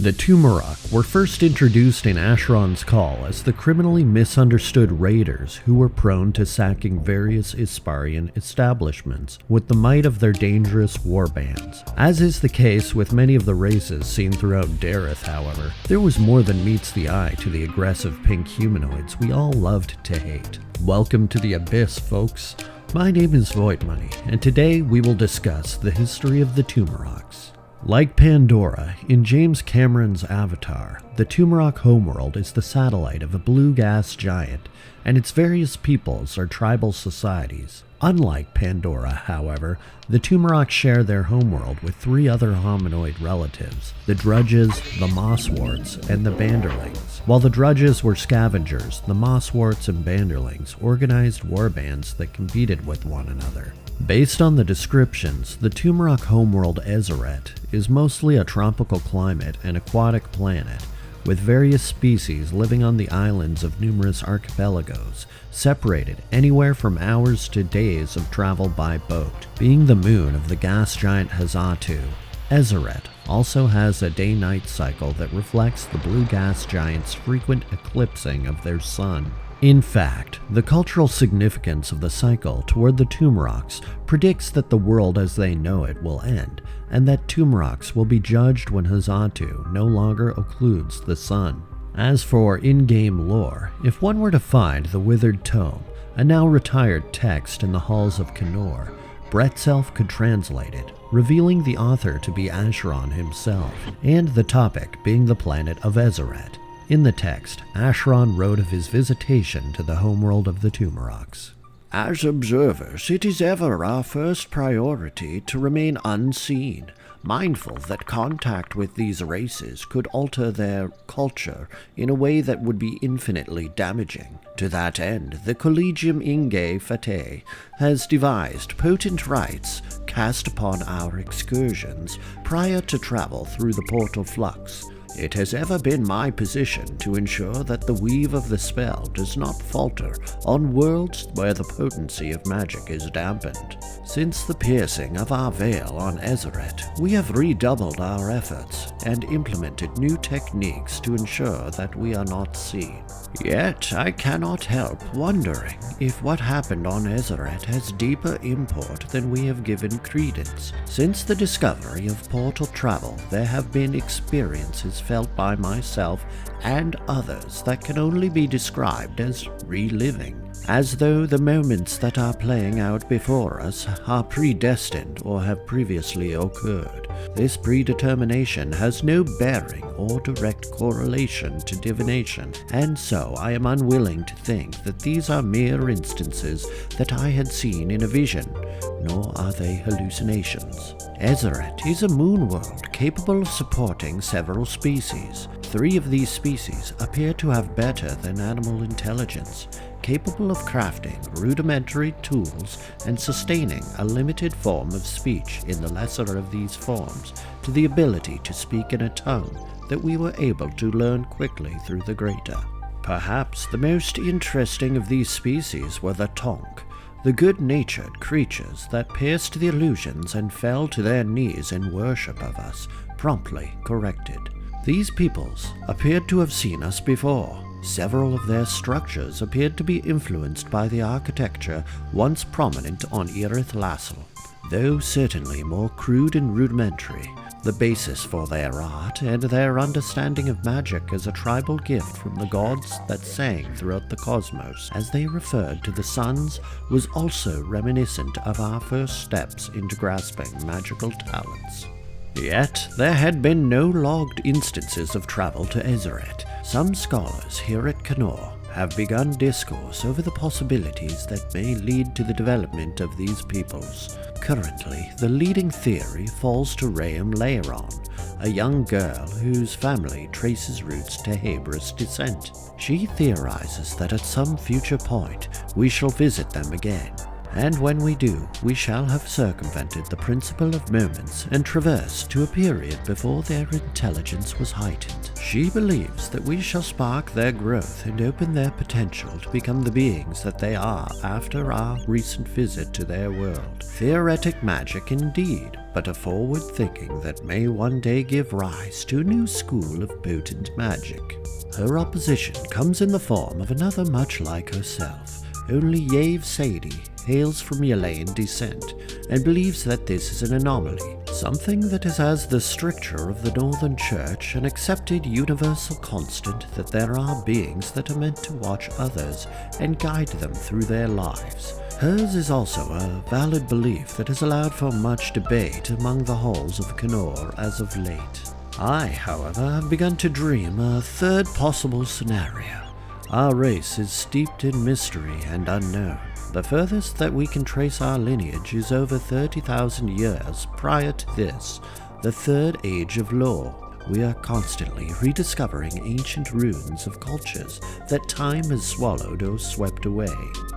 The Tumerok were first introduced in Asheron's Call as the criminally misunderstood raiders who were prone to sacking various Auberean establishments with the might of their dangerous warbands. As is the case with many of the races seen throughout Dareth, however, there was more than meets the eye to the aggressive pink humanoids we all loved to hate. Welcome to the Abyss, folks. My name is Voidmoney, and today we will discuss the history of the Tumeroks. Like Pandora, in James Cameron's Avatar, the Tumerok homeworld is the satellite of a blue gas giant, and its various peoples are tribal societies. Unlike Pandora, however, the Tumeroks share their homeworld with three other hominoid relatives, the Drudges, the Mossworts, and the Banderlings. While the Drudges were scavengers, the Mossworts and Banderlings organized warbands that competed with one another. Based on the descriptions, the Tumerok homeworld Ezeret is mostly a tropical climate and aquatic planet, with various species living on the islands of numerous archipelagos, separated anywhere from hours to days of travel by boat. Being the moon of the gas giant Hazatu, Ezeret also has a day-night cycle that reflects the blue gas giant's frequent eclipsing of their sun. In fact, the cultural significance of the cycle toward the Tumeroks predicts that the world as they know it will end, and that Tumeroks will be judged when Hazatu no longer occludes the sun. As for in-game lore, if one were to find the Withered Tome, a now retired text in the halls of Kenor, Bretzelf could translate it, revealing the author to be Asheron himself, and the topic being the planet of Ezeret. In the text, Asheron wrote of his visitation to the homeworld of the Tumeroks. As observers, it is ever our first priority to remain unseen, mindful that contact with these races could alter their culture in a way that would be infinitely damaging. To that end, the Collegium Inge Fate has devised potent rites cast upon our excursions prior to travel through the portal flux. It has ever been my position to ensure that the weave of the spell does not falter on worlds where the potency of magic is dampened. Since the piercing of our veil on Ezeret, we have redoubled our efforts and implemented new techniques to ensure that we are not seen. Yet, I cannot help wondering if what happened on Ezeret has deeper import than we have given credence. Since the discovery of portal travel, there have been experiences felt by myself and others that can only be described as reliving, as though the moments that are playing out before us are predestined or have previously occurred. This predetermination has no bearing or direct correlation to divination, and so I am unwilling to think that these are mere instances that I had seen in a vision, nor are they hallucinations. Ezeret is a moon world capable of supporting several species. 3 of these species appear to have better than animal intelligence, capable of crafting rudimentary tools and sustaining a limited form of speech in the lesser of these forms to the ability to speak in a tongue that we were able to learn quickly through the greater. Perhaps the most interesting of these species were the Tonk, the good-natured creatures that pierced the illusions and fell to their knees in worship of us, promptly corrected. These peoples appeared to have seen us before. Several of their structures appeared to be influenced by the architecture once prominent on Erith Lassel, though certainly more crude and rudimentary. The basis for their art and their understanding of magic as a tribal gift from the gods that sang throughout the cosmos as they referred to the suns was also reminiscent of our first steps into grasping magical talents. Yet, there had been no logged instances of travel to Ezeret. Some scholars here at Kenor have begun discourse over the possibilities that may lead to the development of these peoples. Currently, the leading theory falls to Rayam Leiron, a young girl whose family traces roots to Hebrews descent. She theorizes that at some future point we shall visit them again, and when we do, we shall have circumvented the principle of moments and traversed to a period before their intelligence was heightened. She believes that we shall spark their growth and open their potential to become the beings that they are after our recent visit to their world. Theoretic magic indeed, but a forward thinking that may one day give rise to a new school of potent magic. Her opposition comes in the form of another much like herself, only Yave Sadie hails from Yalayan descent and believes that this is an anomaly, something that is as the stricture of the Northern Church an accepted universal constant that there are beings that are meant to watch others and guide them through their lives. Hers is also a valid belief that has allowed for much debate among the halls of Kenor as of late. I, however, have begun to dream a third possible scenario. Our race is steeped in mystery and unknown. The furthest that we can trace our lineage is over 30,000 years prior to this, the Third Age of Lore. We are constantly rediscovering ancient ruins of cultures that time has swallowed or swept away.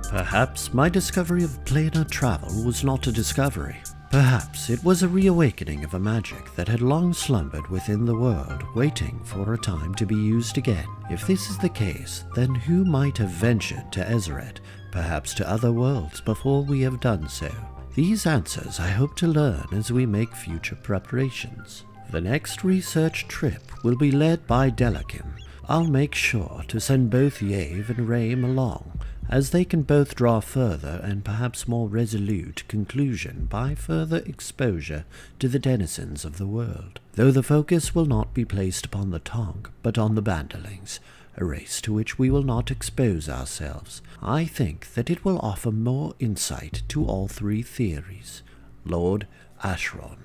Perhaps my discovery of planar travel was not a discovery. Perhaps it was a reawakening of a magic that had long slumbered within the world, waiting for a time to be used again. If this is the case, then who might have ventured to Ezeret, perhaps to other worlds before we have done so? These answers I hope to learn as we make future preparations. The next research trip will be led by Delakim. I'll make sure to send both Yave and Raim along, as they can both draw further and perhaps more resolute conclusion by further exposure to the denizens of the world, though the focus will not be placed upon the Tonk, but on the Banderlings, a race to which we will not expose ourselves. I think that it will offer more insight to all three theories. Lord Asheron.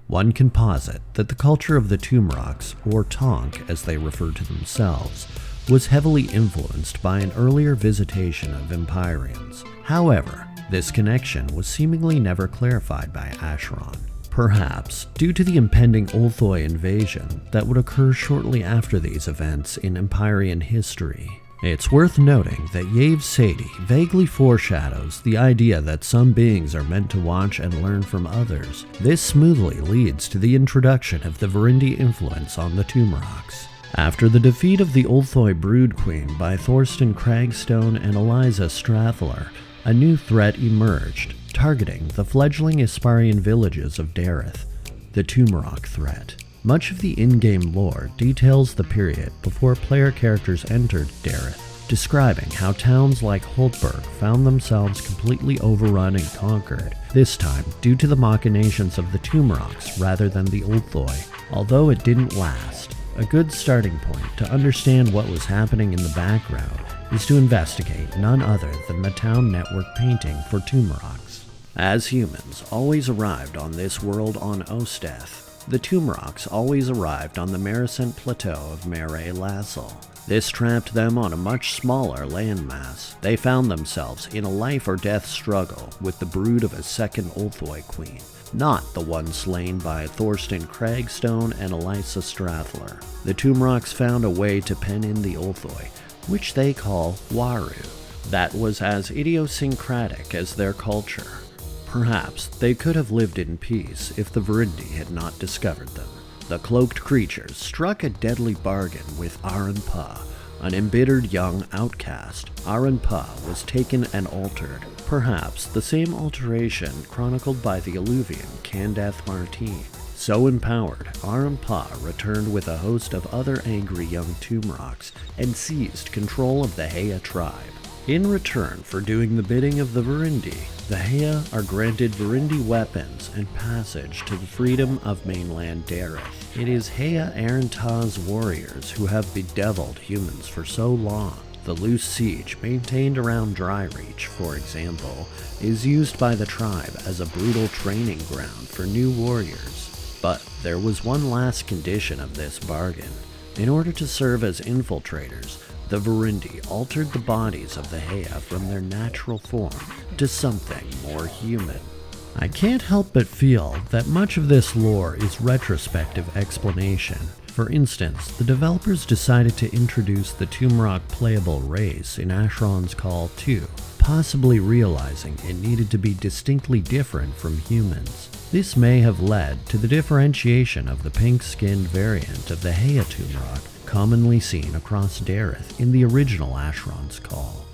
One can posit that the culture of the Tumeroks, or Tonk as they refer to themselves, was heavily influenced by an earlier visitation of Empyreans. However, this connection was seemingly never clarified by Asheron, perhaps due to the impending Ulthoi invasion that would occur shortly after these events in Empyrean history. It's worth noting that Yave Sadie vaguely foreshadows the idea that some beings are meant to watch and learn from others. This smoothly leads to the introduction of the Verindi influence on the Tumeroks. After the defeat of the Ulthoi Brood Queen by Thorsten Cragstone and Eliza Strathler, a new threat emerged, targeting the fledgling Isparian villages of Dareth, the Tumerok threat. Much of the in-game lore details the period before player characters entered Dareth, describing how towns like Holtberg found themselves completely overrun and conquered, this time due to the machinations of the Tumeroks rather than the Ulthoi. Although it didn't last, a good starting point to understand what was happening in the background is to investigate none other than the town network painting for Tumeroks. As humans always arrived on this world on Osteth, the Tumeroks always arrived on the Maricent Plateau of Mare Lassel. This trapped them on a much smaller landmass. They found themselves in a life-or-death struggle with the brood of a second Ulthoi queen, not the one slain by Thorsten Cragstone and Eliza Strathler. The Tumeroks found a way to pen in the Ulthoi, which they call Waru. That was as idiosyncratic as their culture. Perhaps they could have lived in peace if the Verindi had not discovered them. The cloaked creatures struck a deadly bargain with Aran Pa, an embittered young outcast. Aran Pa was taken and altered, perhaps the same alteration chronicled by the Alluvian Candath Martine. So empowered, Aran Pa returned with a host of other angry young Tumeroks and seized control of the Hea tribe. In return for doing the bidding of the Verindi, the Hea are granted Verindi weapons and passage to the freedom of mainland Dareth. It is Hea Aaron Ta's warriors who have bedeviled humans for so long. The loose siege maintained around Dryreach, for example, is used by the tribe as a brutal training ground for new warriors. But there was one last condition of this bargain. In order to serve as infiltrators, the Verindi altered the bodies of the Hea from their natural form to something more human. I can't help but feel that much of this lore is retrospective explanation. For instance, the developers decided to introduce the Tumerok playable race in Asheron's Call 2, possibly realizing it needed to be distinctly different from humans. This may have led to the differentiation of the pink-skinned variant of the Hea Tumerok commonly seen across Dareth in the original Asheron's Call.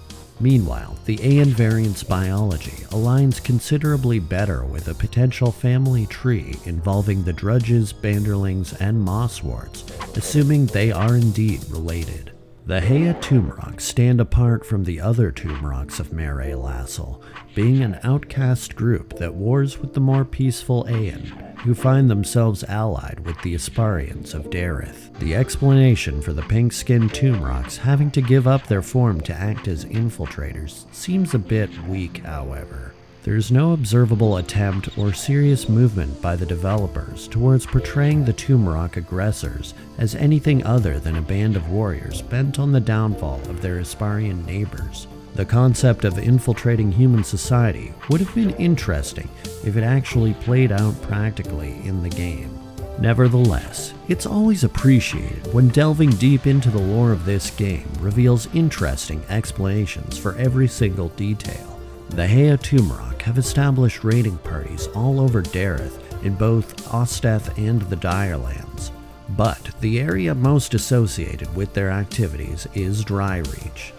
Meanwhile, the Aeon variant's biology aligns considerably better with a potential family tree involving the Drudges, Banderlings, and Mossworts, assuming they are indeed related. The Hea Tumeroks stand apart from the other Tumeroks of Mare Lassel, being an outcast group that wars with the more peaceful Aeon, who find themselves allied with the Asparians of Dareth. The explanation for the pink-skinned Tumeroks having to give up their form to act as infiltrators seems a bit weak, however. There's no observable attempt or serious movement by the developers towards portraying the Tumerok aggressors as anything other than a band of warriors bent on the downfall of their Asparian neighbors. The concept of infiltrating human society would have been interesting if it actually played out practically in the game. Nevertheless, it's always appreciated when delving deep into the lore of this game reveals interesting explanations for every single detail. The Hea Tumerok have established raiding parties all over Dareth in both Osteth and the Direlands, but the area most associated with their activities is Dryreach.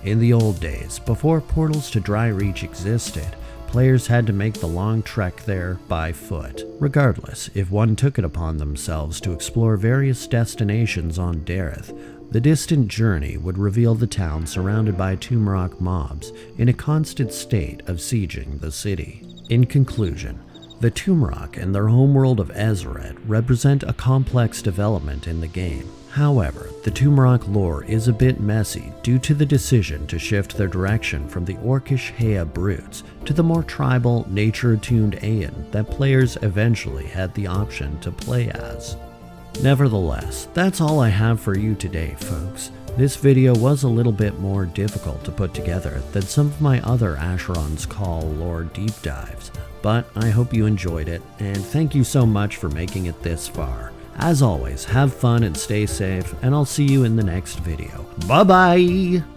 In the old days, before portals to Dryreach existed, players had to make the long trek there by foot. Regardless, if one took it upon themselves to explore various destinations on Dareth, the distant journey would reveal the town surrounded by Tumerok mobs in a constant state of sieging the city. In conclusion, the Tumerok and their homeworld of Ezeret represent a complex development in the game. However, the Tumerok lore is a bit messy due to the decision to shift their direction from the orcish Hea brutes to the more tribal, nature-attuned Aeon that players eventually had the option to play as. Nevertheless, that's all I have for you today, folks. This video was a little bit more difficult to put together than some of my other Asheron's Call lore deep dives, but I hope you enjoyed it, and thank you so much for making it this far. As always, have fun and stay safe, and I'll see you in the next video. Bye-bye!